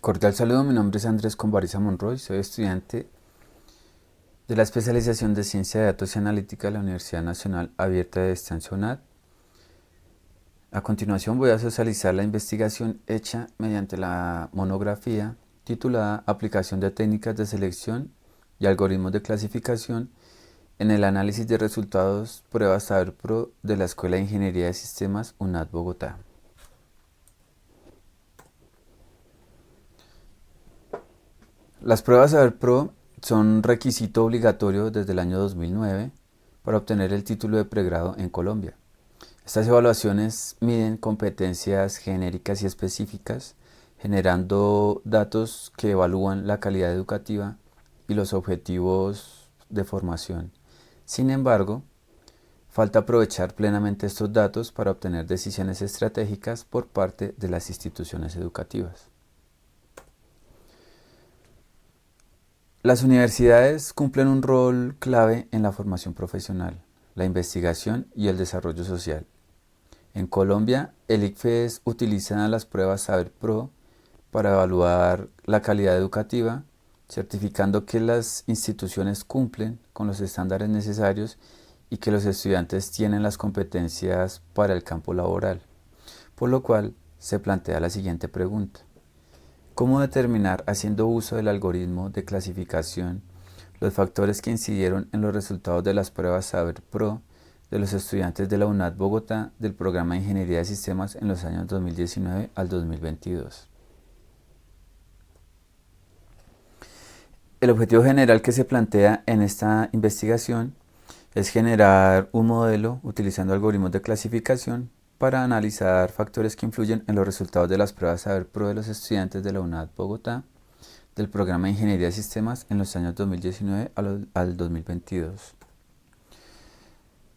Cordial saludo, mi nombre es Andrés Conbariza Monroy, soy estudiante de la especialización de Ciencia de Datos y Analítica de la Universidad Nacional Abierta de Distancia UNAD. A continuación voy a socializar la investigación hecha mediante la monografía titulada Aplicación de técnicas de selección y algoritmos de clasificación en el análisis de resultados pruebas Saber Pro de la Escuela de Ingeniería de Sistemas UNAD Bogotá. Las pruebas Saber Pro son requisito obligatorio desde el año 2009 para obtener el título de pregrado en Colombia. Estas evaluaciones miden competencias genéricas y específicas, generando datos que evalúan la calidad educativa y los objetivos de formación. Sin embargo, falta aprovechar plenamente estos datos para obtener decisiones estratégicas por parte de las instituciones educativas. Las universidades cumplen un rol clave en la formación profesional, la investigación y el desarrollo social. En Colombia, el ICFES utiliza las pruebas Saber Pro para evaluar la calidad educativa, certificando que las instituciones cumplen con los estándares necesarios y que los estudiantes tienen las competencias para el campo laboral. Por lo cual, se plantea la siguiente pregunta. ¿Cómo determinar, haciendo uso del algoritmo de clasificación, los factores que incidieron en los resultados de las pruebas Saber Pro de los estudiantes de la UNAD Bogotá del programa de Ingeniería de Sistemas en los años 2019 al 2022? El objetivo general que se plantea en esta investigación es generar un modelo utilizando algoritmos de clasificación para analizar factores que influyen en los resultados de las pruebas Saber Pro de los estudiantes de la UNAD Bogotá del programa de Ingeniería de Sistemas en los años 2019 al 2022.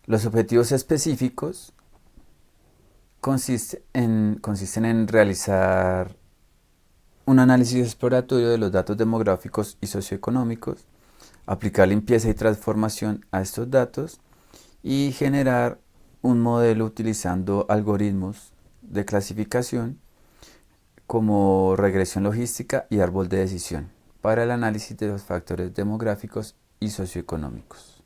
Los objetivos específicos consisten en realizar un análisis exploratorio de los datos demográficos y socioeconómicos, aplicar limpieza y transformación a estos datos y generar un modelo utilizando algoritmos de clasificación como regresión logística y árbol de decisión para el análisis de los factores demográficos y socioeconómicos.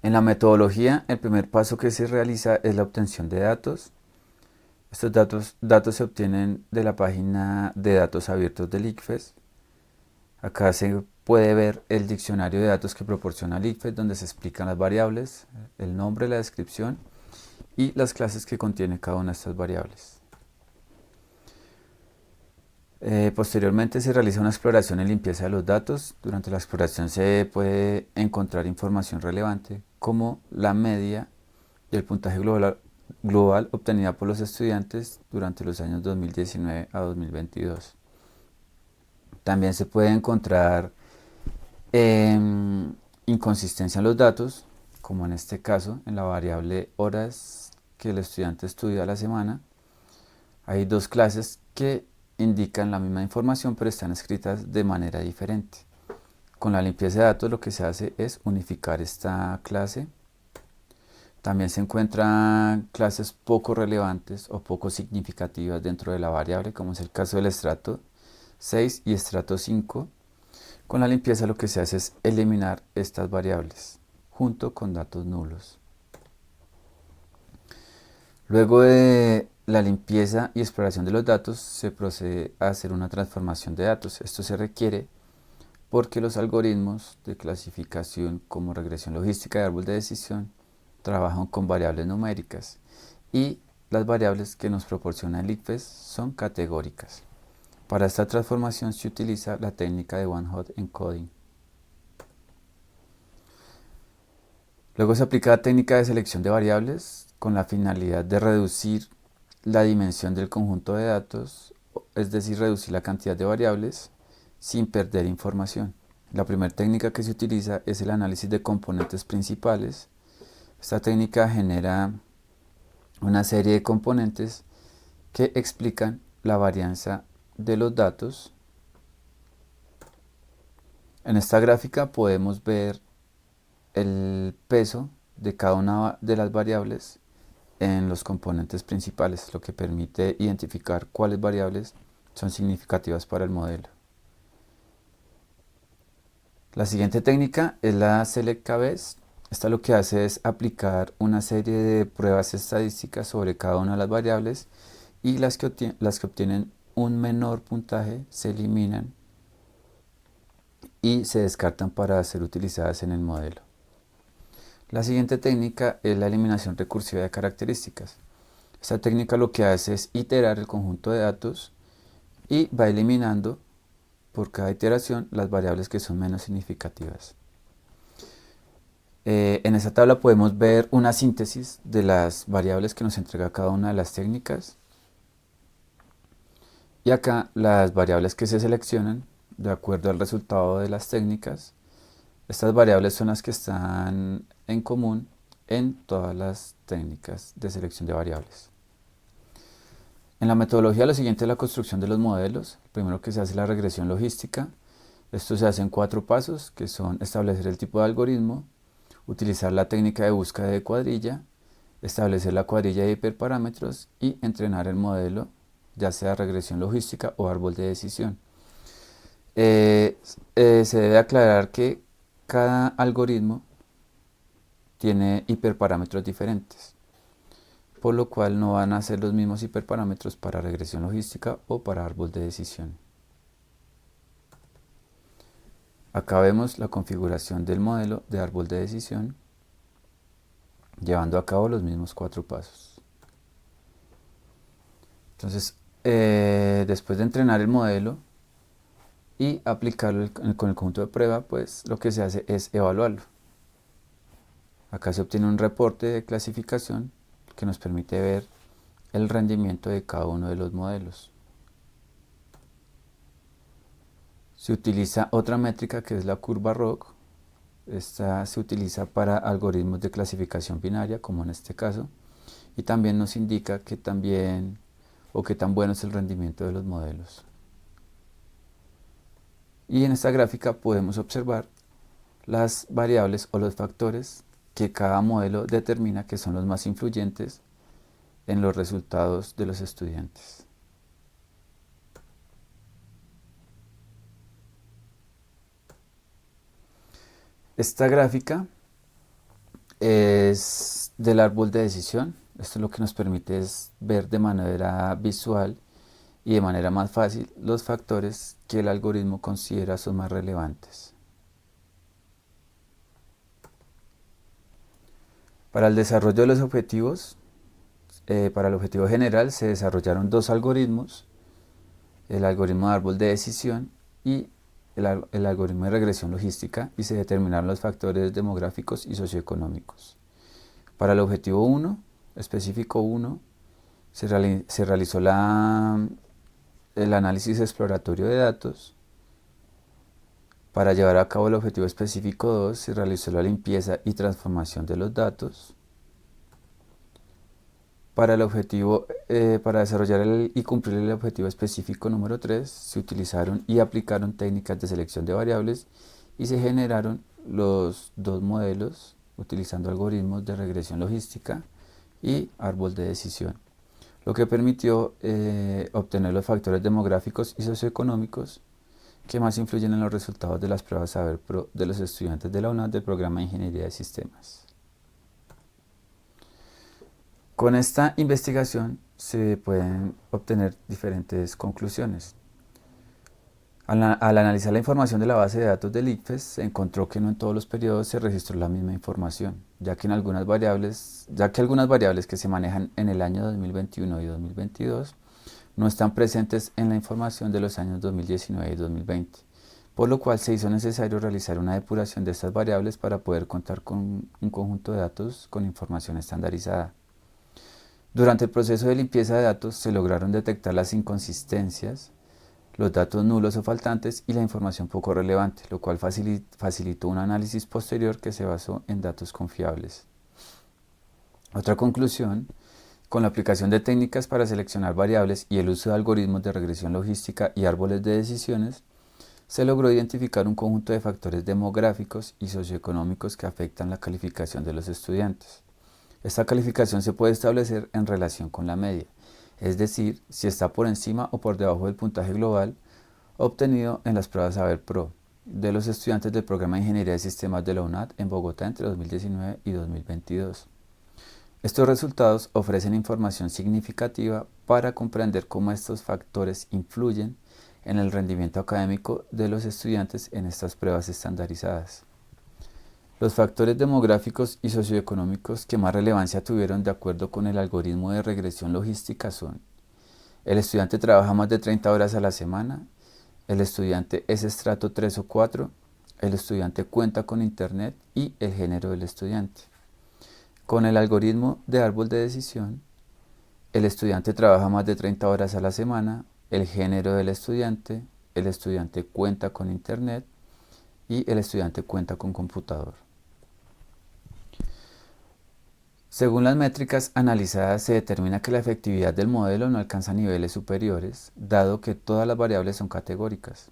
En la metodología, el primer paso que se realiza es la obtención de datos. Estos datos se obtienen de la página de datos abiertos del ICFES. Acá se puede ver el diccionario de datos que proporciona el ICFES, donde se explican las variables, el nombre, la descripción y las clases que contiene cada una de estas variables. Posteriormente se realiza una exploración y limpieza de los datos. Durante la exploración se puede encontrar información relevante como la media del puntaje global obtenida por los estudiantes durante los años 2019 a 2022. También se puede encontrar eh, inconsistencia en los datos, como en este caso en la variable horas que el estudiante estudia a la semana. Hay dos clases que indican la misma información pero están escritas de manera diferente. Con la limpieza de datos lo que se hace es unificar esta clase. También se encuentran clases poco relevantes o poco significativas dentro de la variable, como es el caso del estrato 6 y estrato 5. Con la limpieza lo que se hace es eliminar estas variables junto con datos nulos. Luego de la limpieza y exploración de los datos se procede a hacer una transformación de datos. Esto se requiere porque los algoritmos de clasificación como regresión logística y árbol de decisión trabajan con variables numéricas y las variables que nos proporciona el ICFES son categóricas. Para esta transformación se utiliza la técnica de one-hot encoding. Luego se aplica la técnica de selección de variables con la finalidad de reducir la dimensión del conjunto de datos, es decir, reducir la cantidad de variables sin perder información. La primera técnica que se utiliza es el análisis de componentes principales. Esta técnica genera una serie de componentes que explican la varianza de los datos. En esta gráfica podemos ver el peso de cada una de las variables en los componentes principales, lo que permite identificar cuáles variables son significativas para el modelo. La siguiente técnica es la Select K-Best. Esta lo que hace es aplicar una serie de pruebas estadísticas sobre cada una de las variables y las que obtienen un menor puntaje se eliminan y se descartan para ser utilizadas en el modelo. La siguiente técnica es la eliminación recursiva de características. Esta técnica lo que hace es iterar el conjunto de datos y va eliminando por cada iteración las variables que son menos significativas. En esta tabla podemos ver una síntesis de las variables que nos entrega cada una de las técnicas. Y acá las variables que se seleccionan de acuerdo al resultado de las técnicas. Estas variables son las que están en común en todas las técnicas de selección de variables. En la metodología lo siguiente es la construcción de los modelos. Primero que se hace la regresión logística. Esto se hace en 4 pasos, que son establecer el tipo de algoritmo, utilizar la técnica de búsqueda de cuadrilla, establecer la cuadrilla de hiperparámetros y entrenar el modelo, ya sea regresión logística o árbol de decisión. Se debe aclarar que cada algoritmo tiene hiperparámetros diferentes, por lo cual no van a ser los mismos hiperparámetros para regresión logística o para árbol de decisión. Acá vemos la configuración del modelo de árbol de decisión, llevando a cabo los mismos 4 pasos. Entonces, después de entrenar el modelo y aplicarlo con el conjunto de prueba, pues lo que se hace es evaluarlo. Acá se obtiene un reporte de clasificación que nos permite ver el rendimiento de cada uno de los modelos. Se utiliza otra métrica que es la curva ROC. Esta se utiliza para algoritmos de clasificación binaria, como en este caso, y también nos indica qué tan bien o qué tan bueno es el rendimiento de los modelos. Y en esta gráfica podemos observar las variables o los factores que cada modelo determina que son los más influyentes en los resultados de los estudiantes. Esta gráfica es del árbol de decisión. Esto lo que nos permite es ver de manera visual y de manera más fácil los factores que el algoritmo considera son más relevantes. Para el desarrollo de los objetivos, para el objetivo general se desarrollaron 2 algoritmos, el algoritmo de árbol de decisión y el algoritmo de regresión logística, y se determinaron los factores demográficos y socioeconómicos. Para el objetivo 1, específico 1, se realizó el análisis exploratorio de datos. Para llevar a cabo el objetivo específico 2, se realizó la limpieza y transformación de los datos. Para desarrollar y cumplir el objetivo específico número 3, se utilizaron y aplicaron técnicas de selección de variables y se generaron los 2 modelos utilizando algoritmos de regresión logística y árbol de decisión, lo que permitió obtener los factores demográficos y socioeconómicos que más influyen en los resultados de las pruebas saber de los estudiantes de la UNAD del programa de Ingeniería de Sistemas. Con esta investigación se pueden obtener diferentes conclusiones. Al analizar la información de la base de datos del ICFES, se encontró que no en todos los periodos se registró la misma información, ya que algunas variables que se manejan en el año 2021 y 2022 no están presentes en la información de los años 2019 y 2020, por lo cual se hizo necesario realizar una depuración de estas variables para poder contar con un conjunto de datos con información estandarizada. Durante el proceso de limpieza de datos se lograron detectar las inconsistencias, los datos nulos o faltantes y la información poco relevante, lo cual facilitó un análisis posterior que se basó en datos confiables. Otra conclusión: con la aplicación de técnicas para seleccionar variables y el uso de algoritmos de regresión logística y árboles de decisiones, se logró identificar un conjunto de factores demográficos y socioeconómicos que afectan la calificación de los estudiantes. Esta calificación se puede establecer en relación con la media, es decir, si está por encima o por debajo del puntaje global obtenido en las pruebas Saber Pro de los estudiantes del programa de Ingeniería de Sistemas de la UNAD en Bogotá entre 2019 y 2022. Estos resultados ofrecen información significativa para comprender cómo estos factores influyen en el rendimiento académico de los estudiantes en estas pruebas estandarizadas. Los factores demográficos y socioeconómicos que más relevancia tuvieron de acuerdo con el algoritmo de regresión logística son: el estudiante trabaja más de 30 horas a la semana, el estudiante es estrato 3 o 4, el estudiante cuenta con internet y el género del estudiante. Con el algoritmo de árbol de decisión, el estudiante trabaja más de 30 horas a la semana, el género del estudiante, el estudiante cuenta con internet y el estudiante cuenta con computador. Según las métricas analizadas, se determina que la efectividad del modelo no alcanza niveles superiores, dado que todas las variables son categóricas.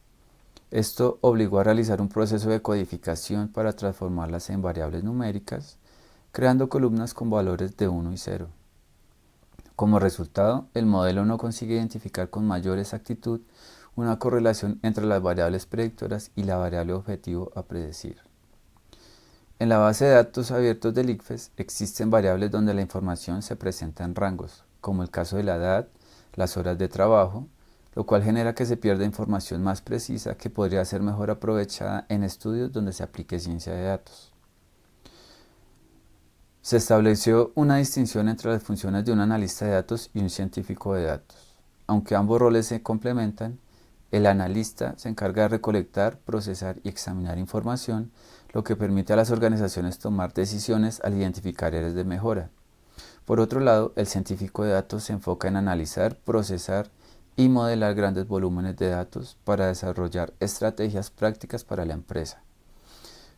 Esto obligó a realizar un proceso de codificación para transformarlas en variables numéricas, creando columnas con valores de 1 y 0. Como resultado, el modelo no consigue identificar con mayor exactitud una correlación entre las variables predictoras y la variable objetivo a predecir. En la base de datos abiertos del ICFES existen variables donde la información se presenta en rangos, como el caso de la edad, las horas de trabajo, lo cual genera que se pierda información más precisa que podría ser mejor aprovechada en estudios donde se aplique ciencia de datos. Se estableció una distinción entre las funciones de un analista de datos y un científico de datos. Aunque ambos roles se complementan, el analista se encarga de recolectar, procesar y examinar información, lo que permite a las organizaciones tomar decisiones al identificar áreas de mejora. Por otro lado, el científico de datos se enfoca en analizar, procesar y modelar grandes volúmenes de datos para desarrollar estrategias prácticas para la empresa.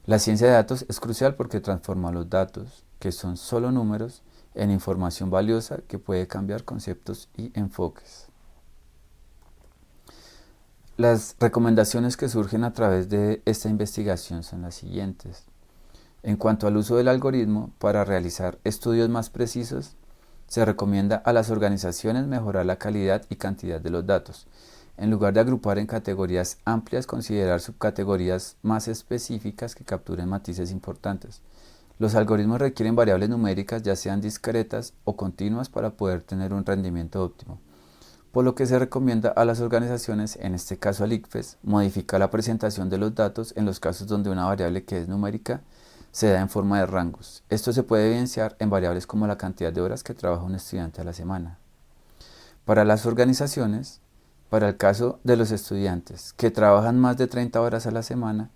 La ciencia de datos es crucial porque transforma los datos, que son solo números, en información valiosa que puede cambiar conceptos y enfoques. Las recomendaciones que surgen a través de esta investigación son las siguientes. En cuanto al uso del algoritmo, para realizar estudios más precisos, se recomienda a las organizaciones mejorar la calidad y cantidad de los datos. En lugar de agrupar en categorías amplias, considerar subcategorías más específicas que capturen matices importantes. Los algoritmos requieren variables numéricas, ya sean discretas o continuas, para poder tener un rendimiento óptimo. Por lo que se recomienda a las organizaciones, en este caso al ICFES, modificar la presentación de los datos en los casos donde una variable que es numérica se da en forma de rangos. Esto se puede evidenciar en variables como la cantidad de horas que trabaja un estudiante a la semana. Para las organizaciones, para el caso de los estudiantes que trabajan más de 30 horas a la semana,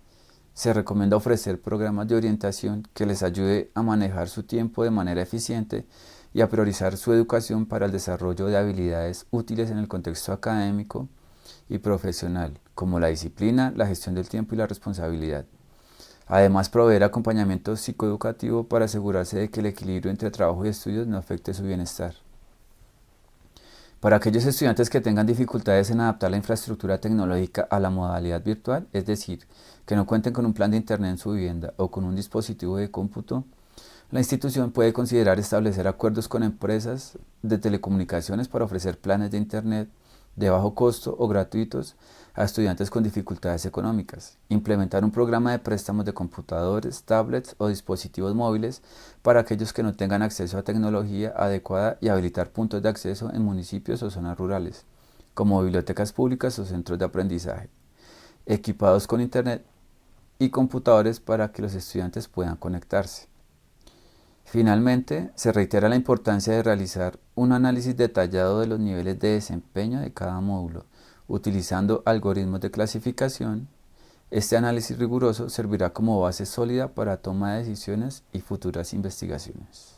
se recomienda ofrecer programas de orientación que les ayude a manejar su tiempo de manera eficiente y a priorizar su educación para el desarrollo de habilidades útiles en el contexto académico y profesional, como la disciplina, la gestión del tiempo y la responsabilidad. Además, proveer acompañamiento psicoeducativo para asegurarse de que el equilibrio entre trabajo y estudios no afecte su bienestar. Para aquellos estudiantes que tengan dificultades en adaptar la infraestructura tecnológica a la modalidad virtual, es decir, que no cuenten con un plan de internet en su vivienda o con un dispositivo de cómputo, la institución puede considerar establecer acuerdos con empresas de telecomunicaciones para ofrecer planes de internet de bajo costo o gratuitos a estudiantes con dificultades económicas, implementar un programa de préstamos de computadores, tablets o dispositivos móviles para aquellos que no tengan acceso a tecnología adecuada y habilitar puntos de acceso en municipios o zonas rurales, como bibliotecas públicas o centros de aprendizaje, equipados con internet y computadores para que los estudiantes puedan conectarse. Finalmente, se reitera la importancia de realizar un análisis detallado de los niveles de desempeño de cada módulo, utilizando algoritmos de clasificación. Este análisis riguroso servirá como base sólida para toma de decisiones y futuras investigaciones.